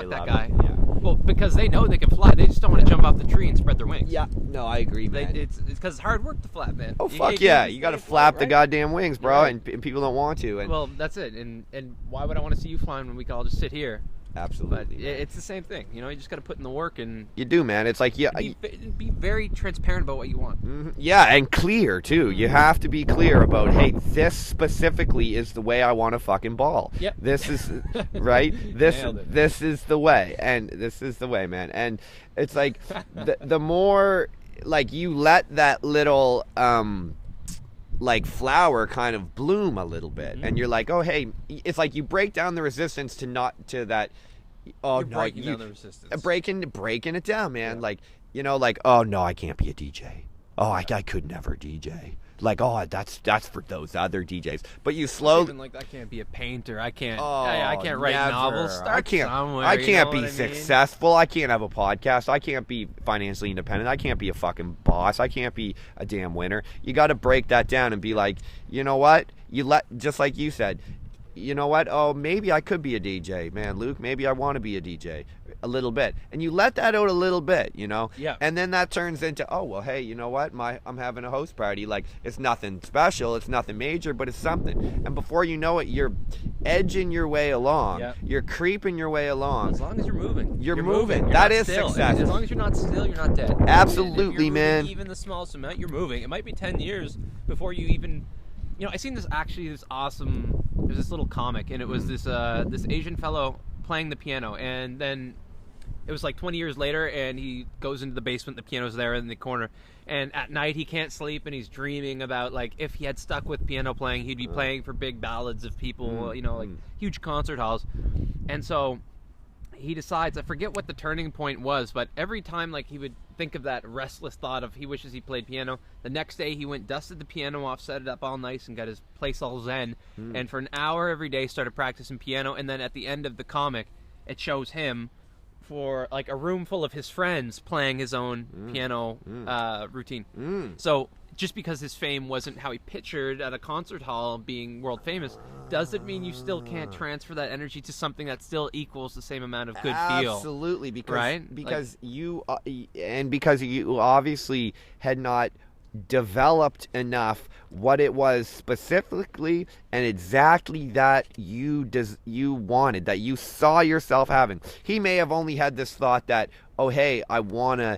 Fuck that guy. Yeah. Well, because they know they can fly. They just don't want to jump off the tree and spread their wings. Yeah. No, I agree, man. It's because it's hard work to flap, man. Oh, fuck yeah. You got to flap the goddamn wings, bro, and people don't want to. And well, that's it. And why would I want to see you flying when we can all just sit here? Absolutely. But it's the same thing. You know, you just got to put in the work and... You do, man. It's like... Be very transparent about what you want. Mm-hmm. Yeah, and clear, too. You have to be clear about, hey, this specifically is the way I want to fucking ball. Yep. This is... right? This is the way. And this is the way, man. And it's like, the more, like, you let that little... like flower kind of bloom a little bit, and you're like, oh hey, it's like you break down the resistance to that. Oh, you're breaking down the resistance. Breaking it down, man. Yeah. Like, you know, like, oh no, I can't be a DJ. Oh, I could never DJ. Like, oh, that's for those other DJs. But you slowly... Even like, I can't be a painter. I can't write novels. I can't be successful. I can't have a podcast. I can't be financially independent. I can't be a fucking boss. I can't be a damn winner. You got to break that down and be like, you know what? Just like you said, you know what? Oh, maybe I could be a DJ, man, Luke. Maybe I want to be a DJ a little bit, and you let that out a little bit, you know. Yeah. And then that turns into, oh well, hey, you know what? I'm having a host party. Like, it's nothing special, it's nothing major, but it's something. And before you know it, you're edging your way along. Yep. You're creeping your way along. As long as you're moving. You're moving. That is still. success. As long as you're not still, you're not dead. Absolutely, you're man. Moving, even the smallest amount, you're moving. It might be 10 years before you even... You know, I seen this awesome... There's this little comic, and it was this Asian fellow playing the piano, and then it was like 20 years later, and he goes into the basement, the piano's there in the corner, and at night he can't sleep, and he's dreaming about, like, if he had stuck with piano playing, he'd be playing for big ballads of people, you know, like huge concert halls. And so he decides, I forget what the turning point was, but every time, like, he would think of that restless thought of he wishes he played piano, the next day he went, dusted the piano off, set it up all nice, and got his place all zen, and for an hour every day started practicing piano. And then at the end of the comic, it shows him for like a room full of his friends playing his own piano routine. So just because his fame wasn't how he pictured at a concert hall being world famous, doesn't mean you still can't transfer that energy to something that still equals the same amount of good feel. Absolutely, because right? you obviously had not developed enough what it was specifically and exactly that you wanted, that you saw yourself having. He may have only had this thought that, oh hey, I want to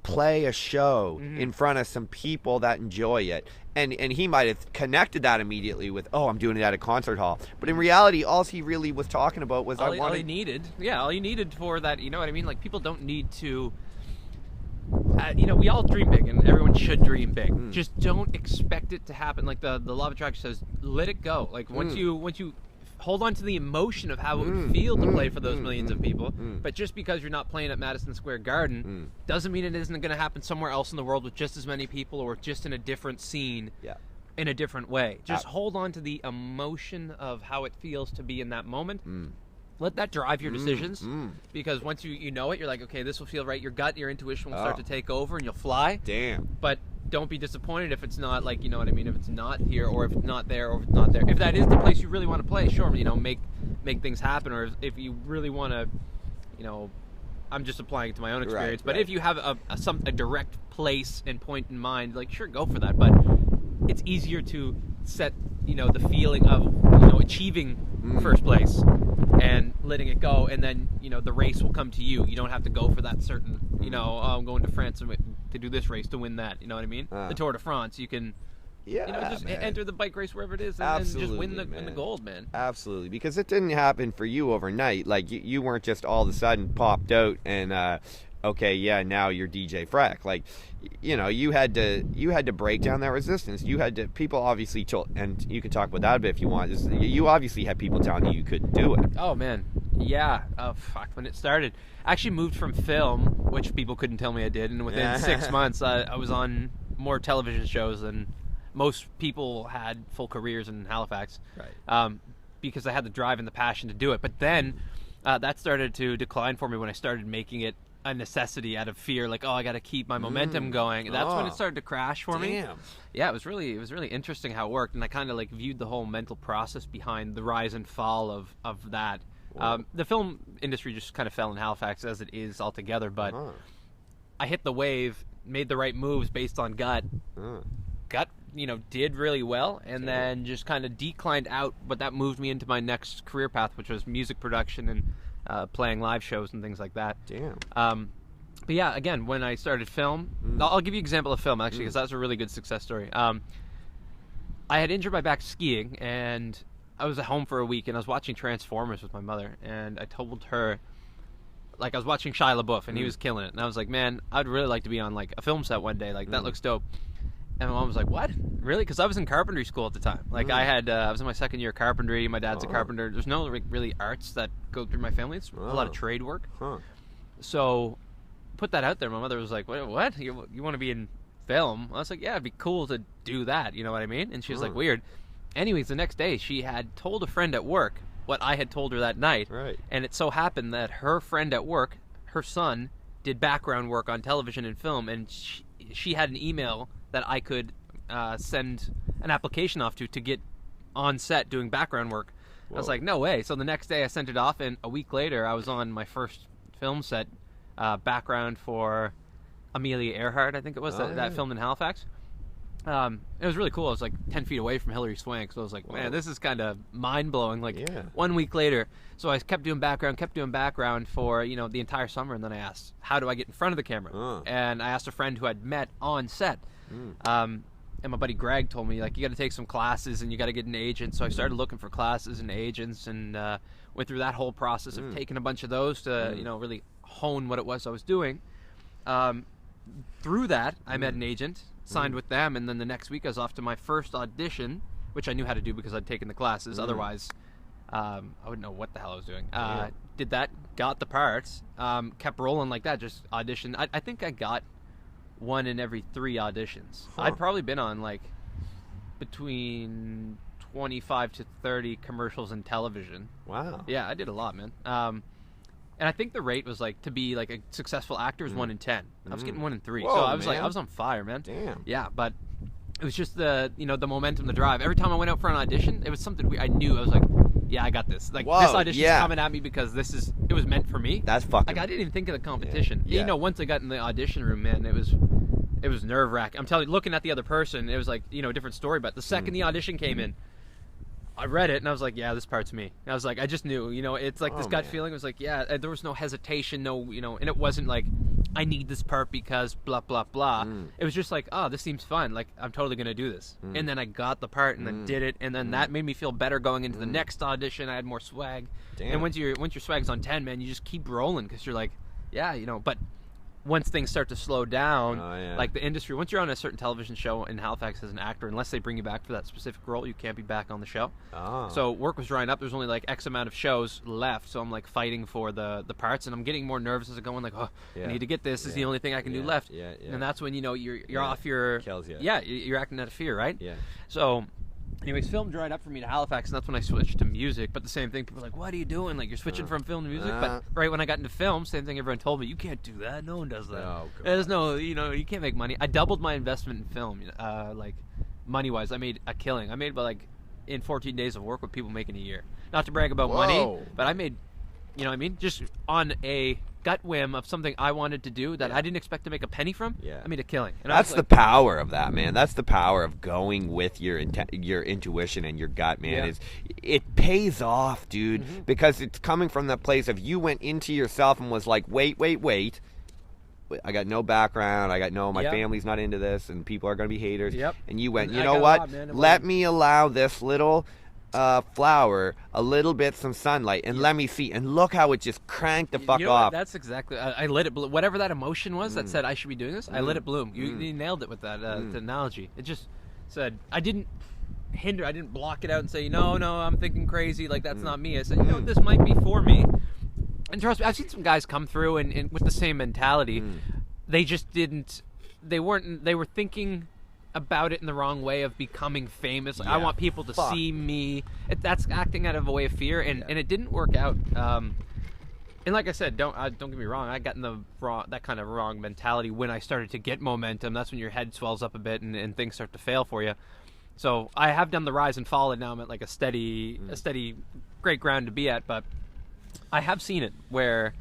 play a show in front of some people that enjoy it, and he might have connected that immediately with, oh, I'm doing it at a concert hall. But in reality, all he really was talking about was all you needed for that. You know what I mean? Like, people don't need to you know, we all dream big, and everyone should dream big. Just don't expect it to happen. Like the law of attraction says, let it go. Like, once you hold on to the emotion of how it would feel to play for those millions of people, but just because you're not playing at Madison Square Garden doesn't mean it isn't going to happen somewhere else in the world with just as many people, or just in a different scene, in a different way. Just hold on to the emotion of how it feels to be in that moment. Let that drive your decisions, because once you know it, you're like, okay, this will feel right. Your gut, your intuition will start to take over, and you'll fly. Damn. But don't be disappointed if it's not, like, you know what I mean, if it's not here, or if it's not there, or if it's not there. If that is the place you really want to play, sure, you know, make things happen. Or if you really want to, you know, I'm just applying it to my own experience. But if you have a direct place and point in mind, like, sure, go for that. But it's easier to set, you know, the feeling of, you know, achieving first place and letting it go, and then, you know, the race will come to you. You don't have to go for that certain, you know, oh, I'm going to France to do this race to win that. You know what I mean? The Tour de France, you can, you know, just enter the bike race wherever it is, and just win the gold, man. Absolutely, because it didn't happen for you overnight. Like, you weren't just all of a sudden popped out and okay, yeah, now you're DJ Freck. Like, you know, you had to break down that resistance. You had to, people obviously told, and you can talk about that a bit if you want. You obviously had people telling you couldn't do it. Oh man, yeah. Oh fuck, when it started, I actually moved from film, which people couldn't tell me I did, and within 6 months, I was on more television shows than most people had full careers in Halifax. Right. Because I had the drive and the passion to do it. But then that started to decline for me when I started making it a necessity out of fear, like, oh, I got to keep my momentum going. And that's when it started to crash for me. Yeah, it was really interesting how it worked, and I kind of like viewed the whole mental process behind the rise and fall of that Wow. The film industry just kind of fell in Halifax as it is altogether, but I hit the wave, made the right moves based on gut. Gut, did really well, and then just kind of declined out, but that moved me into my next career path, which was music production and playing live shows and things like that. Damn. But yeah, again, when I started film, I'll give you an example of film, actually, because that's a really good success story. I had injured my back skiing, and I was at home for a week, and I was watching Transformers with my mother, and I told her, like, I was watching Shia LaBeouf, and he was killing it, and I was like, man, I'd really like to be on, like, a film set one day, like, that looks dope. And my mom was like, what? Really? Because I was in carpentry school at the time. Like, I was in my second year of carpentry, my dad's a carpenter. There's no really arts that go through my family. It's a lot of trade work. So, put that out there. My mother was like, what? You want to be in film? I was like, yeah, it'd be cool to do that, you know what I mean? And she was like, weird. Anyways, the next day, she had told a friend at work what I had told her that night. Right. And it so happened that her friend at work, her son, did background work on television and film, and she had an email that I could send an application off to get on set doing background work. Whoa. I was like, no way. So the next day I sent it off, and a week later I was on my first film set, background for Amelia Earhart, I think it was, that filmed in Halifax. It was really cool. I was like 10 feet away from Hilary Swank, so I was like, man, this is kind of mind-blowing. Like, 1 week later, so I kept doing background for, the entire summer, and then I asked, how do I get in front of the camera? And I asked a friend who I'd met on set. And my buddy Greg told me, like, you got to take some classes and you got to get an agent. So I started looking for classes and agents, and went through that whole process of taking a bunch of those to, really hone what it was I was doing. Through that, I met an agent, signed with them, and then the next week I was off to my first audition, which I knew how to do because I'd taken the classes. Otherwise, I wouldn't know what the hell I was doing. Did that, got the parts, kept rolling like that, just auditioned. I think I got 1 in every 3 auditions. I'd probably been on, like, between 25 to 30 commercials and television. Wow. Yeah, I did a lot, man. And I think the rate was, like, to be, like, a successful actor is 1 in 10. I was getting 1 in 3. Whoa, so I was man. like, I was on fire, man. Damn. Yeah, but it was just the momentum, the drive. Every time I went out for an audition, it was something I knew. I was like, yeah, I got this. Like, this audition's coming at me because it was meant for me. That's fucking... Like, I didn't even think of the competition. Yeah. Once I got in the audition room, man, it was nerve-wracking. I'm telling you, looking at the other person, it was like, a different story. But the second the audition came in, I read it, and I was like, yeah, this part's me. And I was like, I just knew, it's like this gut feeling. It was like, yeah, there was no hesitation, and it wasn't like, I need this part because blah, blah, blah. It was just like, oh, this seems fun. Like, I'm totally going to do this. And then I got the part and then did it, and then that made me feel better going into the next audition. I had more swag. Damn. And once your swag's on 10, man, you just keep rolling because you're like, yeah, but once things start to slow down, like the industry, once you're on a certain television show in Halifax as an actor, unless they bring you back for that specific role, you can't be back on the show. So work was drying up. There's only like X amount of shows left, so I'm like fighting for the parts, and I'm getting more nervous as I go. I'm like, I need to get this. This is the only thing I can do left. And that's when you're off your kills you. Yeah, you're acting out of fear, right? Yeah. So anyways, film dried up for me to Halifax, and that's when I switched to music. But the same thing, people were like, what are you doing? Like, you're switching from film to music? But right when I got into film, same thing everyone told me, you can't do that. No one does that. Oh, God. There's no, you can't make money. I doubled my investment in film, like, money-wise. I made a killing. I made about, like, in 14 days of work what people make in a year. Not to brag about money, but I made, just on a gut whim of something I wanted to do that I didn't expect to make a penny from. I made a killing. And that's the power of that, man. That's the power of going with your intuition and your gut, man. Is it pays off, dude, because it's coming from that place of you went into yourself and was like, wait. I got no background. My family's not into this, and people are going to be haters. And you went, you know what? Let me allow this little flower a little bit some sunlight, and let me see, and look how it just cranked the fuck off. That's exactly. I let it bloom. Whatever that emotion was that said I should be doing this, I let it bloom. You nailed it with that the analogy. It just said I didn't hinder. I didn't block it out and say no, I'm thinking crazy. Like, that's not me. I said, this might be for me. And trust me, I've seen some guys come through and with the same mentality. They just didn't. They weren't. They were thinking about it in the wrong way of becoming famous. I want people to see me. That's acting out of a way of fear, and it didn't work out. And like I said, don't get me wrong. I got in that kind of wrong mentality when I started to get momentum. That's when your head swells up a bit and things start to fail for you. So I have done the rise and fall, and now I'm at like a steady, great ground to be at. But I have seen it where,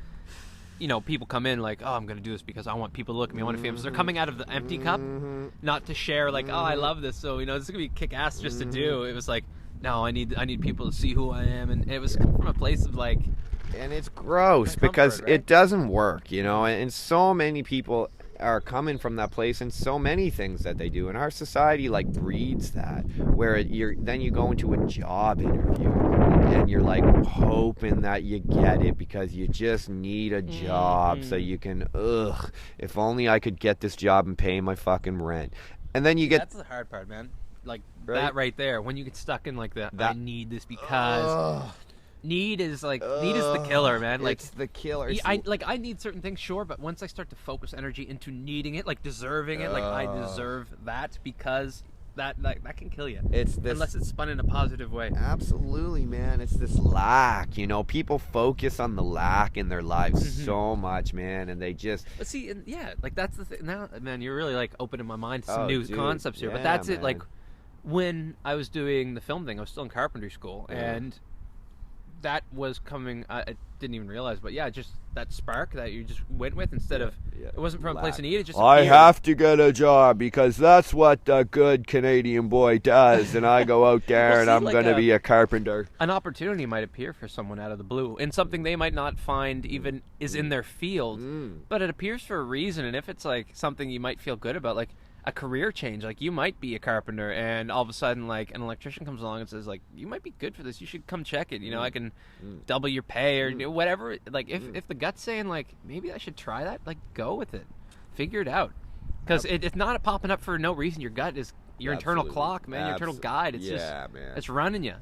you know, people come in like, oh, I'm going to do this because I want people to look at me. I want to be famous. They're coming out of the empty cup, not to share like, oh, I love this. So, you know, this is going to be kick-ass just to do. It was like, no, I need people to see who I am. And it was coming from a place of like... And it's gross because comfort, right? it doesn't work, you know, and so many people are coming from that place, and so many things that they do, and our society like breeds that, where then you go into a job interview and you're like hoping that you get it because you just need a job so you can, if only I could get this job and pay my fucking rent. And then you get... That's the hard part, man. Like, that right there, when you get stuck in like that I need this because... Need is the killer, man. Like, it's the killer. I need certain things, sure, but once I start to focus energy into needing it, like deserving it, like I deserve that because that can kill you. It's this, unless it's spun in a positive way. Absolutely, man. It's this lack, you know. People focus on the lack in their lives so much, man, and they just... But see, and like that's the thing. Now, man, you're really like opening my mind to some new concepts here. Yeah, but that's man. it. Like when I was doing the film thing, I was still in carpentry school, and that was coming. I didn't even realize, but just that spark that you just went with instead of it wasn't from a place of need. It just appeared. have to get a job because that's what a good Canadian boy does, and I go out there and I'm going to be a carpenter. An opportunity might appear for someone out of the blue, and something they might not find even is in their field, but it appears for a reason. And if it's like something you might feel good about, like a career change, like you might be a carpenter and all of a sudden like an electrician comes along and says like, you might be good for this, you should come check it, you know, I can double your pay or whatever. Like if the gut's saying like, maybe I should try that, like go with it, figure it out, because it's not popping up for no reason. Your gut is your internal clock, man. Your internal guide. It's man. It's running you.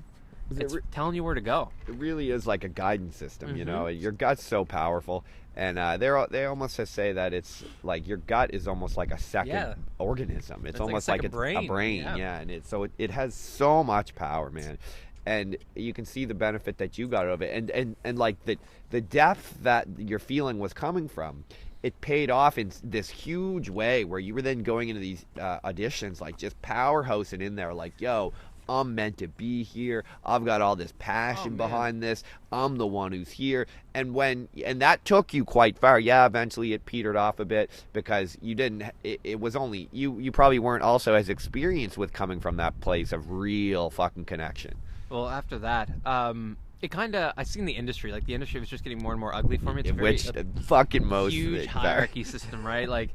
It's telling you where to go. It really is like a guidance system, you know. Your gut's so powerful, and they almost say that it's like your gut is almost like a second organism. It's almost like a brain, and it has so much power, man. And you can see the benefit that you got out of it, and like the depth that your feeling was coming from. It paid off in this huge way where you were then going into these auditions like just powerhousing in there, like, yo, I'm meant to be here. I've got all this passion behind this. I'm the one who's here. And that took you quite far. Yeah, eventually it petered off a bit because you didn't. It was only you probably weren't also as experienced with coming from that place of real fucking connection. Well, after that, it kind of, I seen the industry, like the industry was just getting more and more ugly for me. It's fucking most huge hierarchy system, right? Like,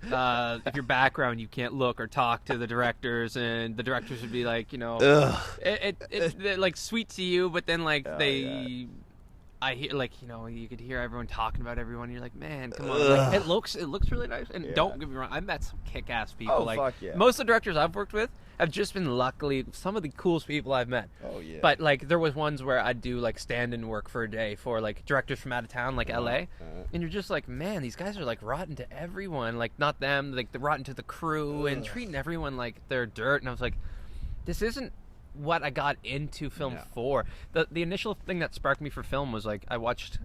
if your background, you can't look or talk to the directors, and the directors would be like, you know, it like sweet to you, but then like I hear, like, you know, you could hear everyone talking about everyone. You're like, man, come on. Like, it looks really nice. And don't get me wrong, I met some kick-ass people. Oh, like, fuck yeah. Most of the directors I've worked with have just been luckily some of the coolest people I've met. Oh, yeah. But, like, there was ones where I'd do, like, stand-in work for a day for, like, directors from out of town, like L.A. And you're just like, man, these guys are, like, rotten to everyone. Like, not them, like, they're rotten to the crew and treating everyone like they're dirt. And I was like, this isn't what I got into film for. The initial thing that sparked me for film was, like, I watched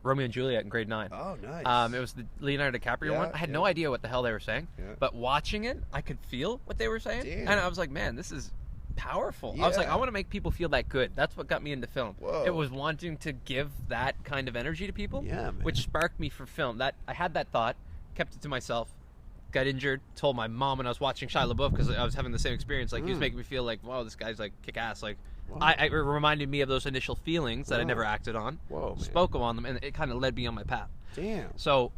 Romeo and Juliet in grade 9. Oh, nice. It was the Leonardo DiCaprio one. I had no idea what the hell they were saying, but watching it, I could feel what they were saying. Damn. And I was like, man, this is powerful. I was like, I want to make people feel that good. That's what got me into film. Whoa. It was wanting to give that kind of energy to people, which sparked me for film. That I had that thought, kept it to myself, got injured, told my mom when I was watching Shia LaBeouf, because I was having the same experience. Like, he was making me feel like, wow, this guy's like kick-ass. Like, it reminded me of those initial feelings that I never acted on. Spoke on them, and it kind of led me on my path. Damn. So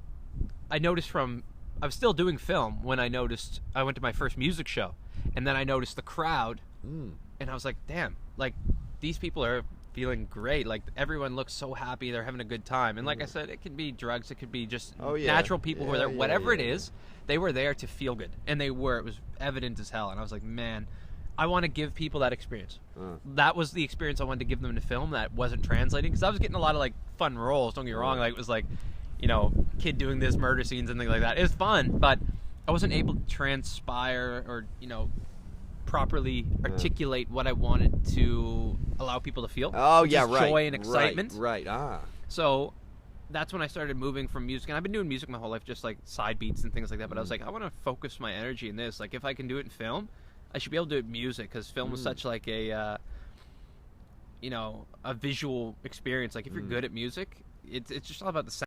I noticed I was still doing film when I went to my first music show, and then I noticed the crowd, and I was like, damn, like, these people are feeling great. Like, everyone looks so happy, they're having a good time. And like I said, it could be drugs, it could be just natural people who are there. Whatever it is, they were there to feel good, and they were. It was evident as hell. And I was like, man, I want to give people that experience. That was the experience I wanted to give them in the film that wasn't translating, because I was getting a lot of, like, fun roles, don't get me wrong. Like, it was like, you know, kid doing this, murder scenes and things like that. It was fun, but I wasn't able to transpire or, you know, properly articulate what I wanted to allow people to feel. Oh, yeah, right. Joy and excitement. Right. So that's when I started moving from music, and I've been doing music my whole life, just like side beats and things like that. But I was like, I want to focus my energy in this. Like, if I can do it in film, I should be able to do it in music, because film was such like a a visual experience. Like if you're good at music, it's just all about the